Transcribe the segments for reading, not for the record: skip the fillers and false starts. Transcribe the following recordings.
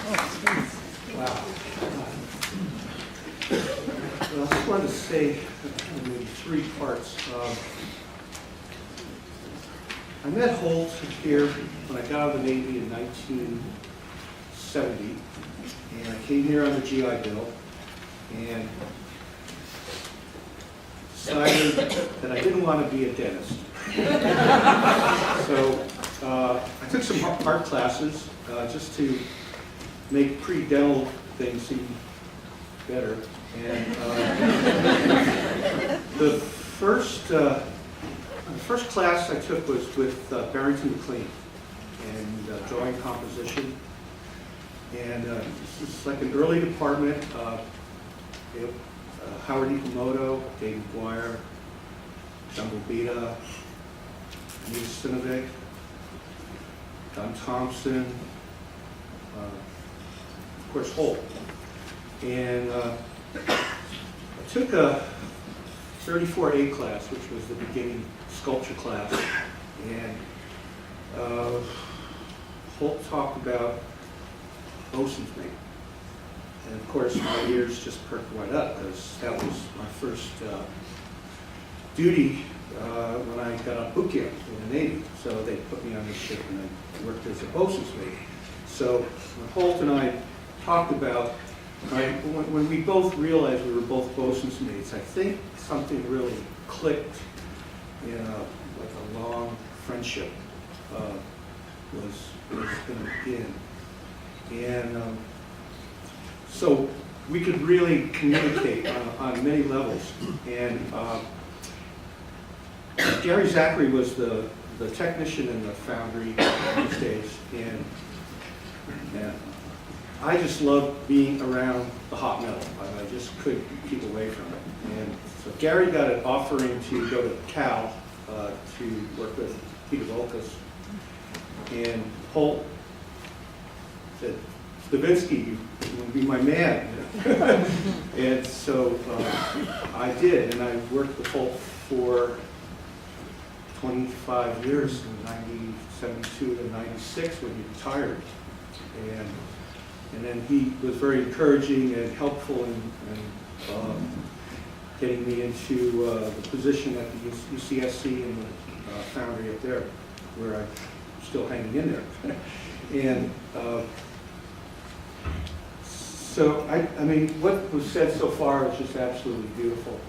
Wow. Well, I just wanted to say maybe three parts. I met Holt here when I got out of the Navy in 1970, and I came here on the GI Bill, and decided that I didn't want to be a dentist. So I took some art classes just to make pre-dental things seem better. And the first class I took was with Barrington McLean and drawing composition. And this is like an early department. Howard Ikamoto, David Dwyer, Jungle Beta, Anita Sinovic, Don Thompson, of course Holt. And I took a 34A class, which was the beginning sculpture class, and Holt talked about bosun's mate. And of course, my ears just perked right up because that was my first duty when I got out of boot camp in the Navy. So they put me on this ship and I worked as a bosun's mate. So when Holt and I talked about, when we both realized we were both bosun's mates, I think something really clicked in like a long friendship was going to begin. And so we could really communicate on many levels. And Gary Zachary was the technician in the foundry these days, and I just loved being around the hot metal. I just couldn't keep away from it. And so Gary got an offering to go to Cal to work with Peter Volkas, and Holt said, Stavinsky, you will be my man. And so I did, and I worked with Holt for 25 years, from 1972 to 96 when he retired. And then he was very encouraging and helpful in getting me into the position at the UCSC in the foundry up there, where I'm still hanging in there. And so, I mean, what was said so far is just absolutely beautiful,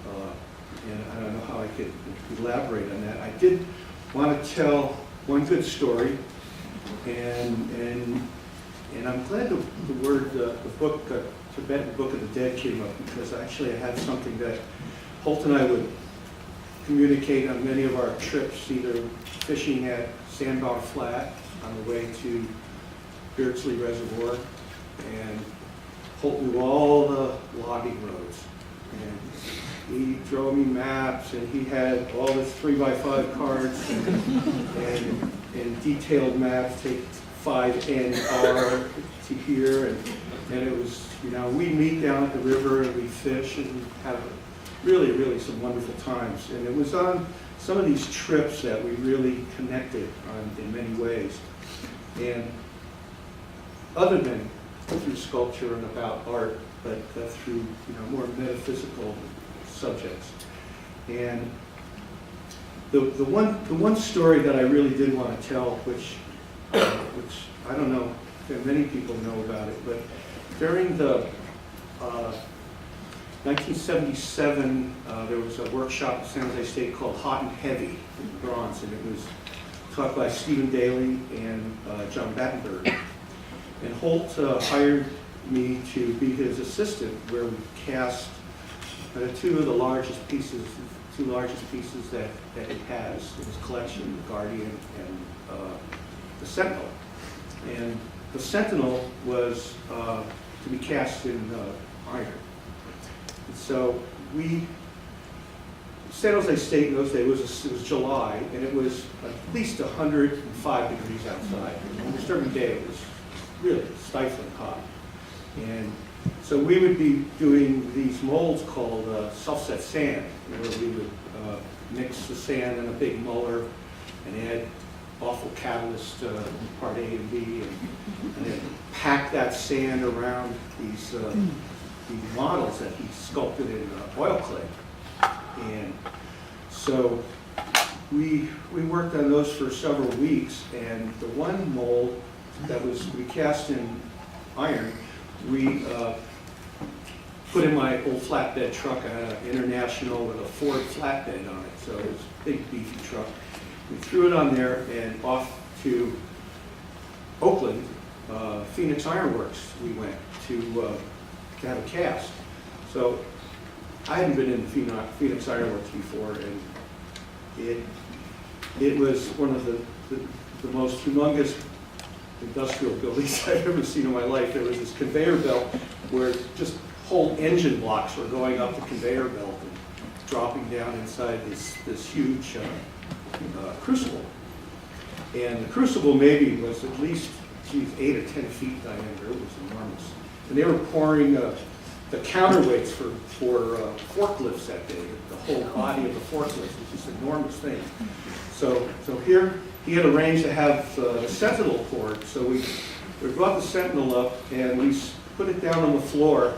and I don't know how I could elaborate on that. I did want to tell one good story, and I'm glad the book, Tibetan Book of the Dead came up, because actually I had something that Holt and I would communicate on many of our trips, either fishing at Sandbar Flat on the way to Beardsley Reservoir, and Holt knew all the logging roads, and he drove me maps, and he had all his 3x5 cards and detailed maps, take 5NR to here, and it was, you know, we meet down at the river and we fish and have really, really some wonderful times. And it was on some of these trips that we really connected in many ways. And other than through sculpture and about art, but through, you know, more metaphysical subjects. And the one story that I really did want to tell, which I don't know if many people know about it, but during the 1977, there was a workshop at San Jose State called Hot and Heavy in bronze, and it was taught by Stephen Daly and John Battenberg. And Holt hired me to be his assistant, where we cast two largest pieces that he has in his collection, the Guardian and the Sentinel. And the Sentinel was to be cast in iron. And so San Jose State in those days, it was July, and it was at least 105 degrees outside. Almost every day it was really stifling hot. And so we would be doing these molds called self-set sand, where we would mix the sand in a big muller and add awful catalyst, part A and B, and then pack that sand around these models that he sculpted in oil clay. And so we worked on those for several weeks, and the one mold that we cast in iron, we put in my old flatbed truck. I had an International with a Ford flatbed on it, so it was a big beefy truck. We threw it on there and off to Oakland, Phoenix Iron Works we went to have a cast. So I hadn't been in Phoenix Iron Works before, and it was one of the most humongous industrial buildings I've ever seen in my life. There was this conveyor belt where just whole engine blocks were going up the conveyor belt and dropping down inside this huge crucible. And the crucible maybe was at least 8 or 10 feet diameter. It was enormous. And they were pouring the counterweights for forklifts that day. The whole body of the forklift was this enormous thing. So here he had arranged to have the Sentinel poured. So we brought the Sentinel up and we put it down on the floor.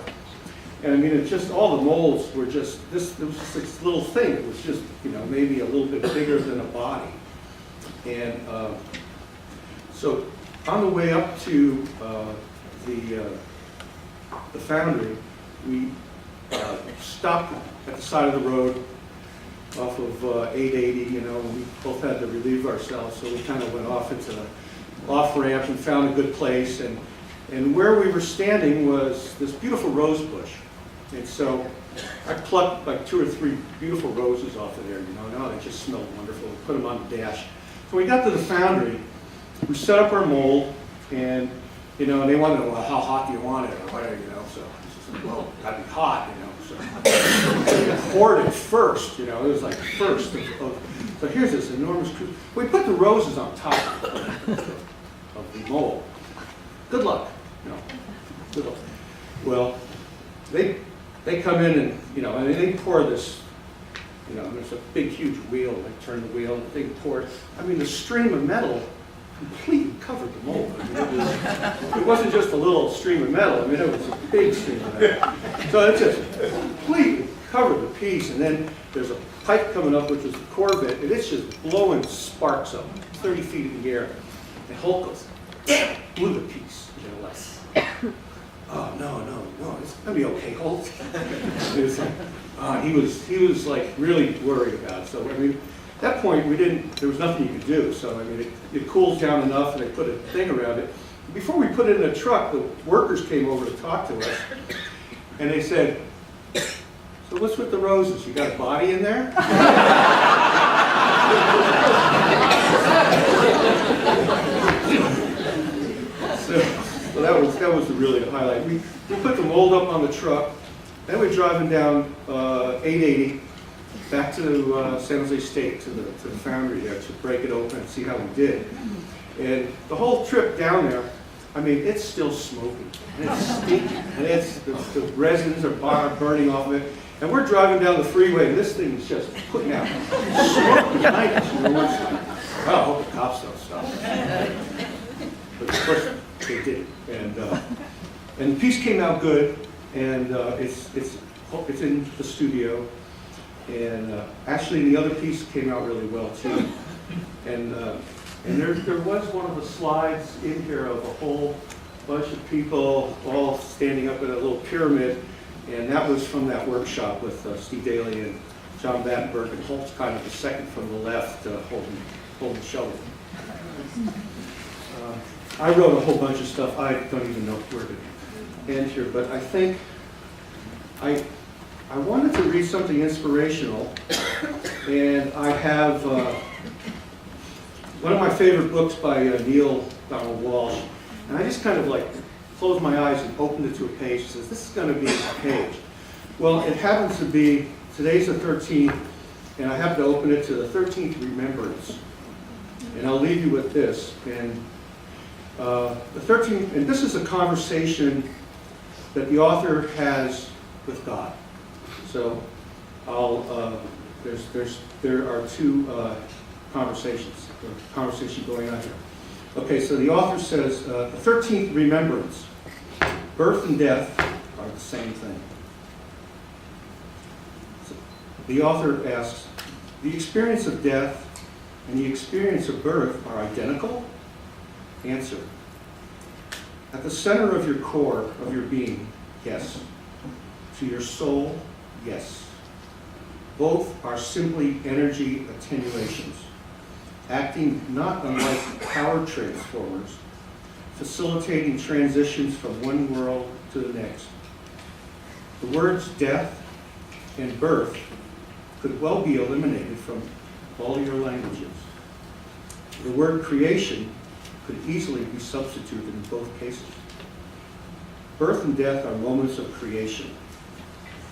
And I mean, it just, all the molds were just, it was just this little thing. It was just, maybe a little bit bigger than a body. And so on the way up to the foundry, we stopped at the side of the road off of 880, and we both had to relieve ourselves, so we kind of went off into the off-ramp and found a good place. And where we were standing was this beautiful rose bush. And so I plucked like 2 or 3 beautiful roses off of there, they just smelled wonderful. We put them on the dash. So we got to the foundry, we set up our mold, and they wanted to know, well, how hot do you want it, or whatever, so I said, well, it's gotta be hot, so we poured it first, it was like first so here's this enormous crucible. We put the roses on top of the mold. Good luck, good luck. Well, they come in and, they pour this, there's a big, huge wheel, they turn the wheel, and they pour it. I mean, the stream of metal completely covered the mold. I mean, it wasn't just a little stream of metal, it was a big stream of metal. So it just completely covered the piece, and then there's a pipe coming up, which is the Corvette, and it's just blowing sparks up, 30 feet in the air. And Holt goes, damn, blew the piece. Like, oh, no, it's gonna be okay, Holt. He was like really worried about it. So I mean, at that point there was nothing you could do. So I mean, it cools down enough, and they put a thing around it. Before we put it in the truck, the workers came over to talk to us, and they said, "So what's with the roses? You got a body in there?" So that was really the highlight. We put the mold up on the truck, then we're driving down 880 back to San Jose State to the foundry there to break it open and see how we did. And the whole trip down there, I mean, it's still smoky and it's stinky, and the resins are burning off of it. And we're driving down the freeway, and this thing is just putting out smoke behind us. We're like, oh, I hope the cops don't stop. But of course, they did. And the piece came out good, and it's in the studio. And actually, the other piece came out really well too. And there was one of the slides in here of a whole bunch of people all standing up in a little pyramid, and that was from that workshop with Steve Daly and John Battenberg, and Holt's kind of the second from the left, holding the shovel. I wrote a whole bunch of stuff. I don't even know where to end here, but I think I wanted to read something inspirational, and I have one of my favorite books by Neil Donald Walsh, and I just kind of like closed my eyes and opened it to a page and says, this is going to be a page. Well, it happens to be, today's the 13th, and I have to open it to the 13th remembrance. And I'll leave you with this. And the 13th, and this is a conversation that the author has with God. So there are 2 conversations. conversation going on here. Okay, so the author says, the 13th remembrance, birth and death are the same thing. So the author asks, the experience of death and the experience of birth are identical? Answer, at the center of your core, of your being, yes. To your soul, yes. Both are simply energy attenuations, acting not unlike power transformers, facilitating transitions from one world to the next. The words death and birth could well be eliminated from all your languages. The word creation could easily be substituted in both cases. Birth and death are moments of creation.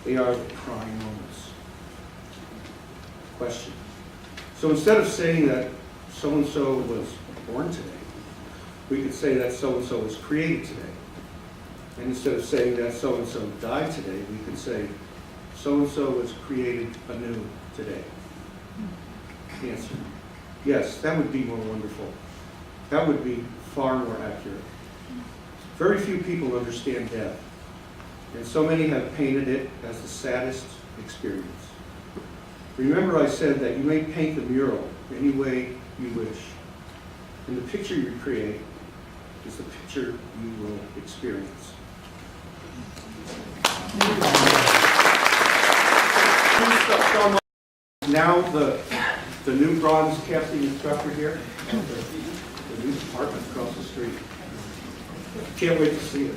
They are the prime moments. Question. So instead of saying that so-and-so was born today, we could say that so-and-so was created today. And instead of saying that so-and-so died today, we could say so-and-so was created anew today. Answer. Yes, that would be more wonderful. That would be far more accurate. Very few people understand death, and so many have painted it as the saddest experience. Remember I said that you may paint the mural any way you wish, and the picture you create is the picture you will experience. Now the new bronze casting instructor here, the new department across the street. Can't wait to see it.